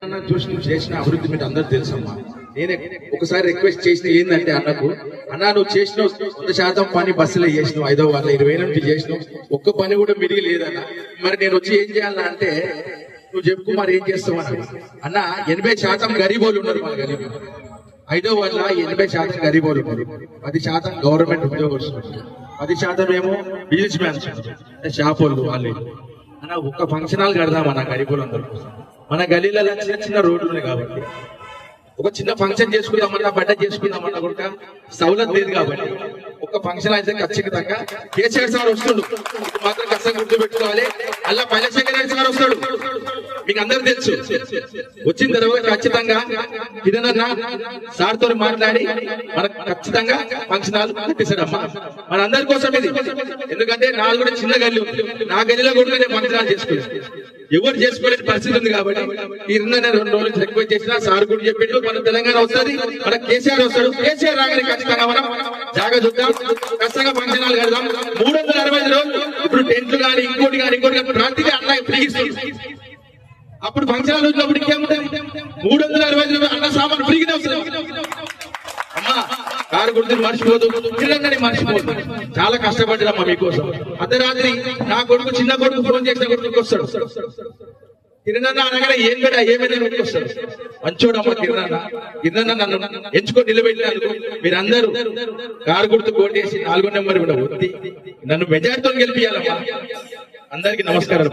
చూసి నువ్వు చేసిన అభివృద్ధి మీకు అందరూ తెలుసమ్మా. నేనే ఒకసారి రిక్వెస్ట్ చేసిన ఏంటంటే అన్నకు, అన్న నువ్వు చేసిన 100% పని బస్సులో చేసినావు, 520 నుంచి చేసినావు, ఒక్క పని కూడా మిరిగి లేదన్న. మరి నేను వచ్చి ఏం చేయాలన్నా అంటే నువ్వు చెప్పు మరి ఏం చేస్తావు అన్న. 80% గరీబోళ్ళు ఉన్నారు మన గరీబ్. 80% గరీబోళ్ళు ఉన్నారు, 10% గవర్నమెంట్ ఉద్యోగస్తులు, 10% ఏమో బిజినెస్ మ్యాన్స్ షాప్ వాళ్ళు వాళ్ళు. అన్న ఒక్క ఫంక్షన్ హాల్ కడదామన్న గరీబోళ్ళు అందరూ. మన గలీలలో చిన్న చిన్న రోడ్లు ఉన్నాయి కాబట్టి ఒక చిన్న ఫంక్షన్ చేసుకుందామన్నా, బడ్జెట్ చేసుకుందామన్నా కూడా సౌలత్ లేదు కాబట్టి ఒక ఫంక్షన్ అయితే ఖచ్చితంగా కేసీఆర్ సార్ వస్తుండు. ఇది మాత్రం ఖచ్చితంగా గుర్తు పెట్టుకోవాలి. అలా పైలశేఖర్ సార్ వస్తాడు, మీకు అందరూ తెలుసు. వచ్చిన తర్వాత ఖచ్చితంగా కిరణ్ సార్ తో మాట్లాడి మనకు ఖచ్చితంగా ఫంక్షన్ హాల్ కట్టిస్తాడమ్మా మన అందరి కోసం ఇది. ఎందుకంటే నాది కూడా చిన్న గల్లీ ఉంది, నా గల్లీలో కూడా నేను ఫంక్షన్ హాల్ చేసుకోలేదు, ఎవరు చేసుకోలేని పరిస్థితి ఉంది. కాబట్టి ఈ 2 రోజులు రిక్వెస్ట్ చేసినా సార్ కూడా చెప్పిండు మన తెలంగాణ వస్తుంది, మన కేసీఆర్ వస్తాడు. కేసీఆర్ రాగానే ఖచ్చితంగా మనం జాగా చూద్దాం, ఖచ్చితంగా ఫంక్షన్ హాల్ కడదాం. 365 రోజులు ఇప్పుడు టెంట్లు కానీ ఇంకోటి కానీ ప్రతిదీ అన్న ఫ్రీగిస్తుంది. అప్పుడు ఫంక్షన్ హాల్ వచ్చినప్పుడు ఇంకేముంటాయి, 365 రోజులు అన్న సామాన్ ఫ్రీగానే వస్తుంది. అమ్మా కారు గుర్తులు మర్చిపోదు, పిల్లలని మర్చిపోదు. చాలా కష్టపడ్డామ్మా మీకోసం. అర్ధరాత్రి నా కొడుకు చిన్న కొడుకు ఫోన్ చేసిన కొడుకు వస్తాడు, కిరణ్ అనగానే ఏం కూడా ఏమైనా వస్తాడు. మంచోడమ్మ కిరణ్ నన్ను ఎంచుకొని నిలబెట్టినందుకు మీరందరూ కారు గుర్తు కోటేసి 4వ నెంబర్ కూడా ఒత్తి నన్ను మెజార్టీతో గెలిపియాలమ్మా. అందరికీ నమస్కారం.